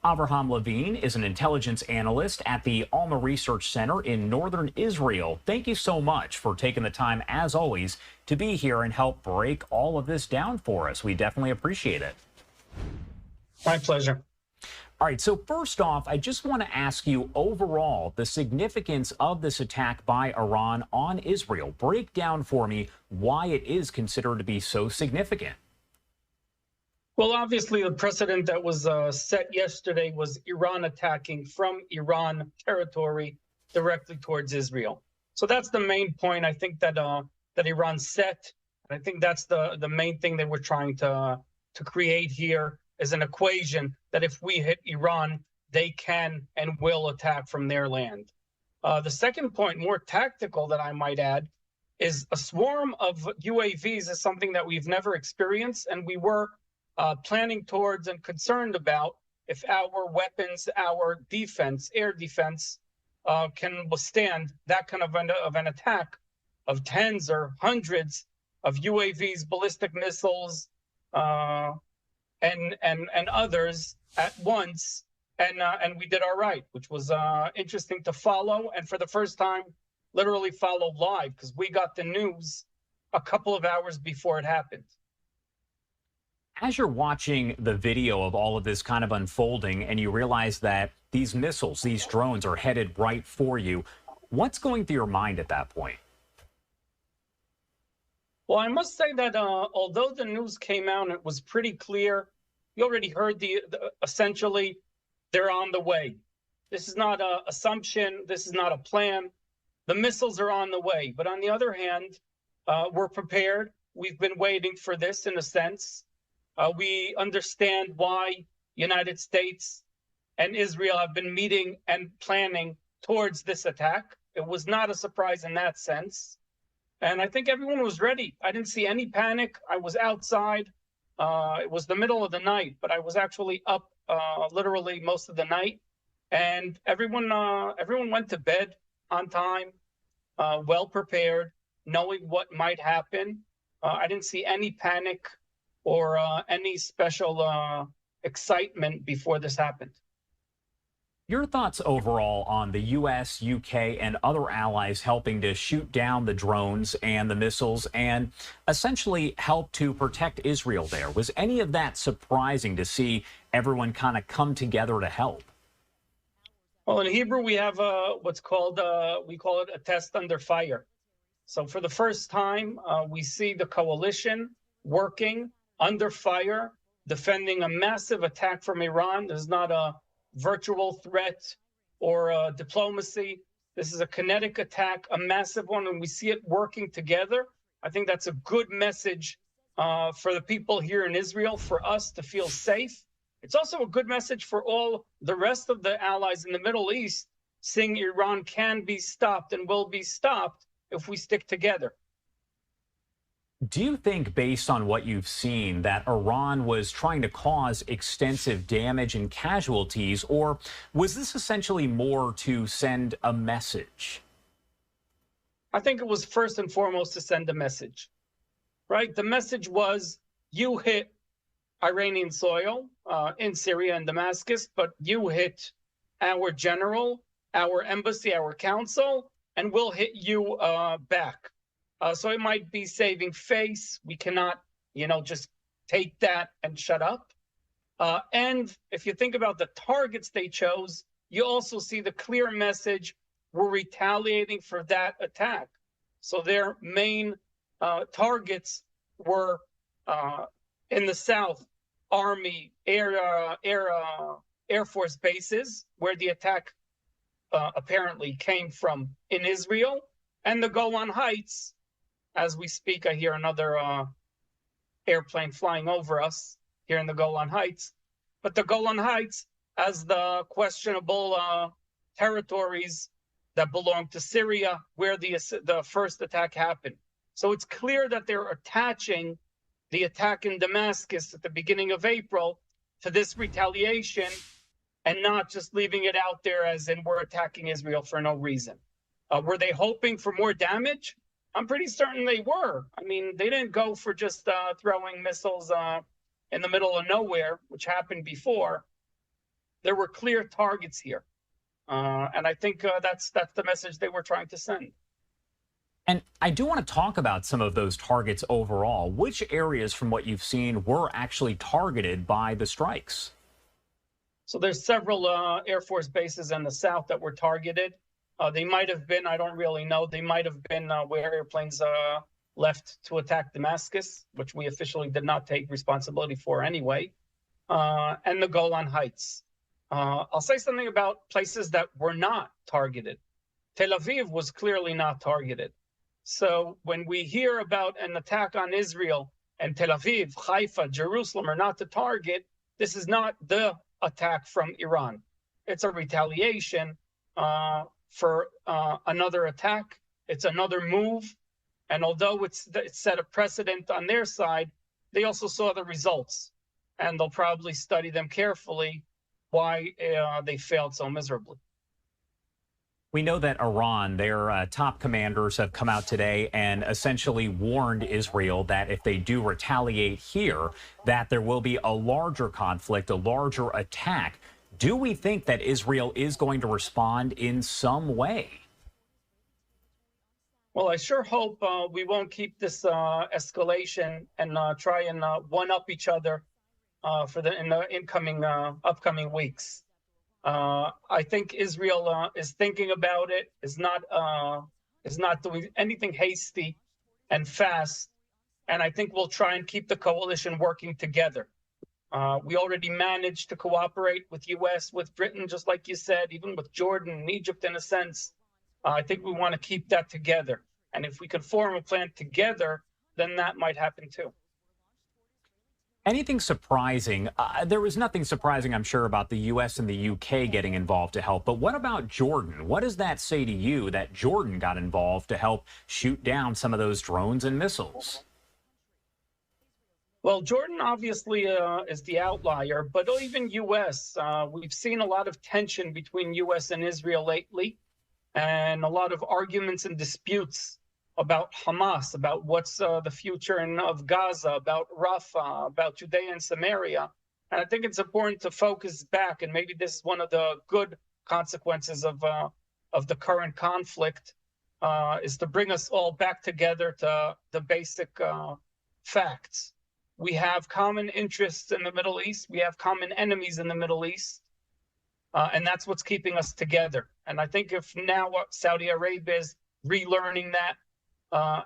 Avraham Levine is an intelligence analyst at the Alma Research Center in northern Israel. Thank you so much for taking the time, as always, to be here and help break all of this down for us. We definitely appreciate it. My pleasure. All right, so first off, I just want to ask you overall the significance of this attack by Iran on Israel. Break down for me why it is considered to be so significant. Well, obviously, the precedent that was set yesterday was Iran attacking from Iran territory directly towards Israel. So that's the main point I think that that Iran set. And I think that's the main thing they were trying to create here is an equation that if we hit Iran, they can and will attack from their land. The second point, more tactical that I might add, is a swarm of UAVs is something that we've never experienced, and we were planning towards and concerned about if our weapons, our defense, air defense, can withstand that kind of an attack of tens or hundreds of UAVs, ballistic missiles, and others at once. And we did all right, which was interesting to follow, and for the first time, literally follow live because we got the news a couple of hours before it happened. As you're watching the video of all of this kind of unfolding and you realize that these missiles, these drones are headed right for you, what's going through your mind at that point? Well, I must say that although the news came out, it was pretty clear. You already heard the essentially, they're on the way. This is not an assumption. This is not a plan. The missiles are on the way. But on the other hand, we're prepared. We've been waiting for this in a sense. We understand why United States and Israel have been meeting and planning towards this attack. It was not a surprise in that sense. And I think everyone was ready. I didn't see any panic. I was outside. It was the middle of the night, but I was actually up literally most of the night. And everyone went to bed on time, well prepared, knowing what might happen. I didn't see any panic or any special excitement before this happened. Your thoughts overall on the U.S., U.K., and other allies helping to shoot down the drones and the missiles and essentially help to protect Israel there? Was any of that surprising to see everyone kind of come together to help? Well, in Hebrew, we have what's called, we call it a test under fire. So for the first time, we see the coalition working under fire, defending a massive attack from Iran. This is not a virtual threat or diplomacy. This is a kinetic attack, a massive one, and we see it working together. I think that's a good message for the people here in Israel, for us to feel safe. It's also a good message for all the rest of the allies in the Middle East, seeing Iran can be stopped and will be stopped if we stick together. Do you think, based on what you've seen, that Iran was trying to cause extensive damage and casualties, or was this essentially more to send a message? I think it was first and foremost to send a message, right? The message was, you hit Iranian soil in Syria and Damascus, but you hit our general, our embassy, our council, and we'll hit you back. So it might be saving face. We cannot, just take that and shut up. And if you think about the targets they chose, you also see the clear message, we're retaliating for that attack. So their main targets were in the south, Army, Air Force bases, where the attack apparently came from in Israel, and the Golan Heights. As we speak, I hear another airplane flying over us here in the Golan Heights. But the Golan Heights, as the questionable territories that belong to Syria, where the first attack happened. So it's clear that they're attaching the attack in Damascus at the beginning of April to this retaliation, and not just leaving it out there as in we're attacking Israel for no reason. Were they hoping for more damage? I'm pretty certain they were. I mean, they didn't go for just throwing missiles in the middle of nowhere, which happened before. There were clear targets here. And I think that's the message they were trying to send. And I do want to talk about some of those targets overall. Which areas from what you've seen were actually targeted by the strikes? So there's several Air Force bases in the south that were targeted. They might have been, I don't really know, they might have been where airplanes left to attack Damascus, which we officially did not take responsibility for anyway, and the Golan Heights. I'll say something about places that were not targeted. Tel Aviv was clearly not targeted. So when we hear about an attack on Israel and Tel Aviv, Haifa, Jerusalem are not the target, this is not the attack from Iran. It's a retaliation for another attack. It's another move. And although it set a precedent on their side, they also saw the results. And they'll probably study them carefully why they failed so miserably. We know that Iran, their top commanders have come out today and essentially warned Israel that if they do retaliate here, that there will be a larger conflict, a larger attack. Do we think that Israel is going to respond in some way? Well, I sure hope we won't keep this escalation and try and one-up each other in the upcoming weeks. I think Israel is thinking about it, is not doing anything hasty and fast, and I think we'll try and keep the coalition working together. We already managed to cooperate with U.S., with Britain, just like you said, even with Jordan and Egypt in a sense. I think we want to keep that together, and if we could form a plan together, then that might happen too. Anything surprising? There was nothing surprising, I'm sure, about the U.S. and the U.K. getting involved to help. But what about Jordan? What does that say to you that Jordan got involved to help shoot down some of those drones and missiles? Well, Jordan obviously is the outlier, but even U.S., we've seen a lot of tension between U.S. and Israel lately, and a lot of arguments and disputes about Hamas, about what's the future of Gaza, about Rafah, about Judea and Samaria. And I think it's important to focus back, and maybe this is one of the good consequences of the current conflict, is to bring us all back together to the basic facts. We have common interests in the Middle East. We have common enemies in the Middle East. And that's what's keeping us together. And I think if now Saudi Arabia is relearning that,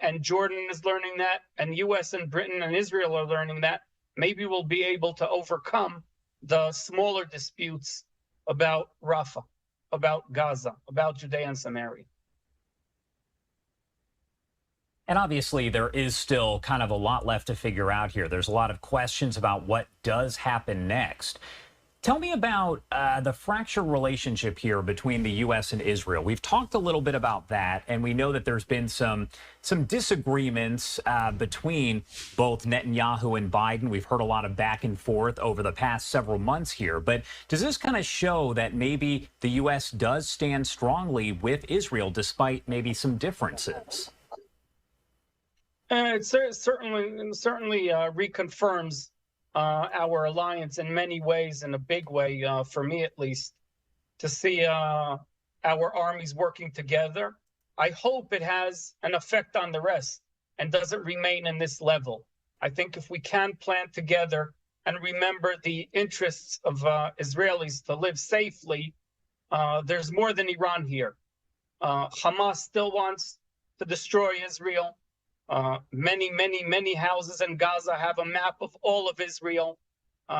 and Jordan is learning that, and U.S. and Britain and Israel are learning that, maybe we'll be able to overcome the smaller disputes about Rafah, about Gaza, about Judea and Samaria. And obviously, there is still kind of a lot left to figure out here. There's a lot of questions about what does happen next. Tell me about the fractured relationship here between the U.S. and Israel. We've talked a little bit about that, and we know that there's been some disagreements between both Netanyahu and Biden. We've heard a lot of back and forth over the past several months here. But does this kind of show that maybe the U.S. does stand strongly with Israel despite maybe some differences? It certainly reconfirms our alliance in many ways, in a big way, for me at least, to see our armies working together. I hope it has an effect on the rest and doesn't remain in this level. I think if we can plan together and remember the interests of Israelis to live safely, there's more than Iran here. Hamas still wants to destroy Israel. Many houses in Gaza have a map of all of Israel,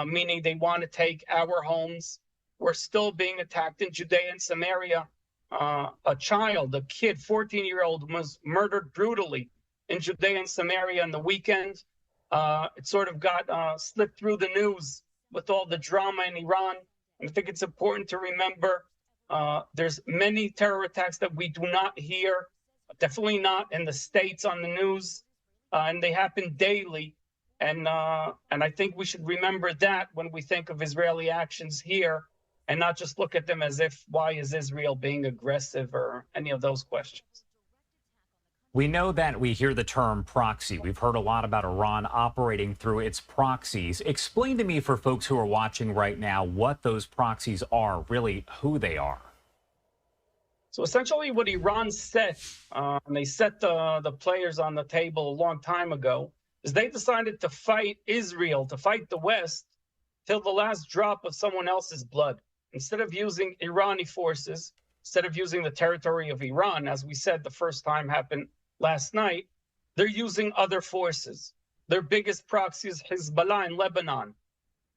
meaning they want to take our homes. We're still being attacked in Judea and Samaria. A kid, 14-year-old, was murdered brutally in Judea and Samaria on the weekend. It sort of got slipped through the news with all the drama in Iran. And I think it's important to remember there's many terror attacks that we do not hear. Definitely not in the States on the news, and they happen daily. And I think we should remember that when we think of Israeli actions here, and not just look at them as if, why is Israel being aggressive, or any of those questions. We know that we hear the term proxy. We've heard a lot about Iran operating through its proxies. Explain to me, for folks who are watching right now, what those proxies are, really who they are. So essentially, what Iran set, and they set the players on the table a long time ago, is they decided to fight Israel, to fight the West, till the last drop of someone else's blood. Instead of using Irani forces, instead of using the territory of Iran, as we said the first time happened last night, they're using other forces. Their biggest proxy is Hezbollah in Lebanon,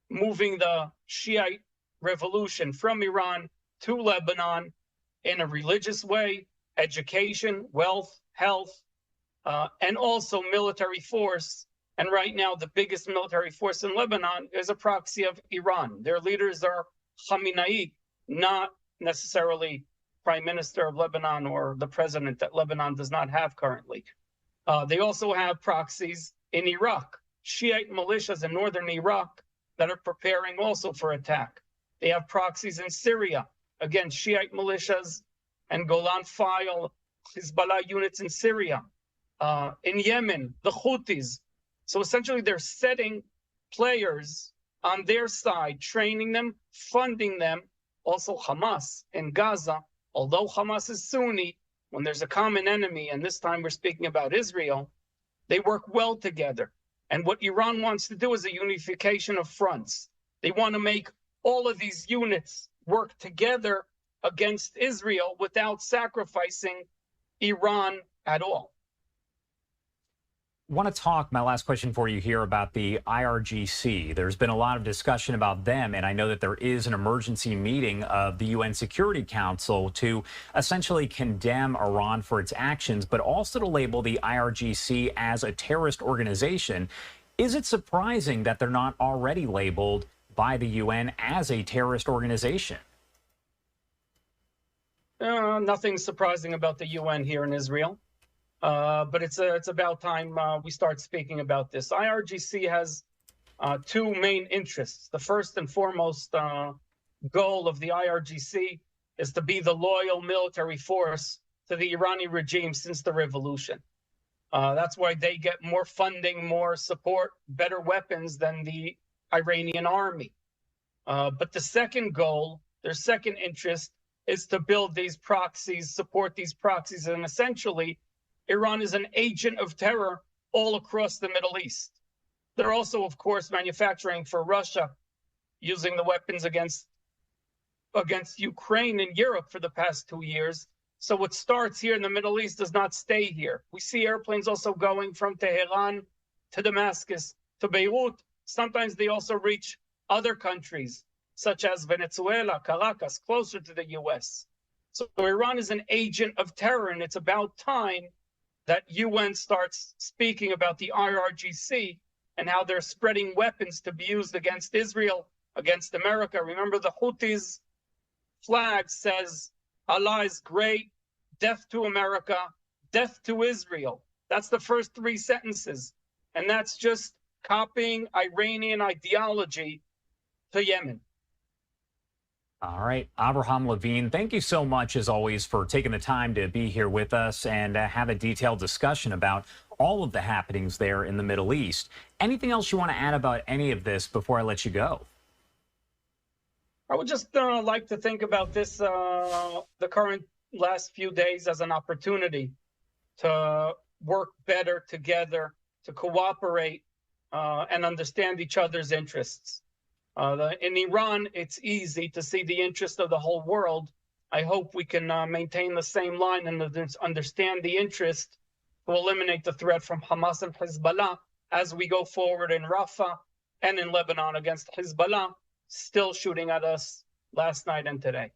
moving the Shiite revolution from Iran to Lebanon in a religious way, education, wealth, health, and also military force. And right now, the biggest military force in Lebanon is a proxy of Iran. Their leaders are Khamenei, not necessarily Prime Minister of Lebanon or the president that Lebanon does not have currently. They also have proxies in Iraq, Shiite militias in northern Iraq that are preparing also for attack. They have proxies in Syria, again, Shiite militias and Golan File, Hezbollah units in Syria. In Yemen, the Houthis. So essentially, they're setting players on their side, training them, funding them. Also, Hamas in Gaza, although Hamas is Sunni, when there's a common enemy, and this time we're speaking about Israel, they work well together. And what Iran wants to do is a unification of fronts. They want to make all of these units work together against Israel without sacrificing Iran at all. Want to talk, my last question for you here, about the IRGC. There's been a lot of discussion about them, and I know that there is an emergency meeting of the UN Security Council to essentially condemn Iran for its actions, but also to label the IRGC as a terrorist organization. Is it surprising that they're not already labeled by the UN as a terrorist organization? Nothing surprising about the UN here in Israel. But it's about time we start speaking about this. IRGC has two main interests. The first and foremost goal of the IRGC is to be the loyal military force to the Iranian regime since the revolution. That's why they get more funding, more support, better weapons than the Iranian army. But the second goal, their second interest, is to build these proxies, support these proxies, and essentially Iran is an agent of terror all across the Middle East. They're also, of course, manufacturing for Russia, using the weapons against Ukraine and Europe for the past 2 years. So what starts here in the Middle East does not stay here. We see airplanes also going from Tehran to Damascus to Beirut. Sometimes they also reach other countries, such as Venezuela, Caracas, closer to the US. So Iran is an agent of terror, and it's about time that UN starts speaking about the IRGC and how they're spreading weapons to be used against Israel, against America. Remember, the Houthis' flag says, Allah is great, death to America, death to Israel. That's the first three sentences. And that's just copying Iranian ideology to Yemen. All right, Abraham Levine, thank you so much, as always, for taking the time to be here with us and have a detailed discussion about all of the happenings there in the Middle East. Anything else you want to add about any of this before I let you go? I would just like to think about this, the current last few days, as an opportunity to work better together, to cooperate and understand each other's interests. In Iran, it's easy to see the interest of the whole world. I hope we can maintain the same line and understand the interest to eliminate the threat from Hamas and Hezbollah as we go forward in Rafah and in Lebanon against Hezbollah, still shooting at us last night and today.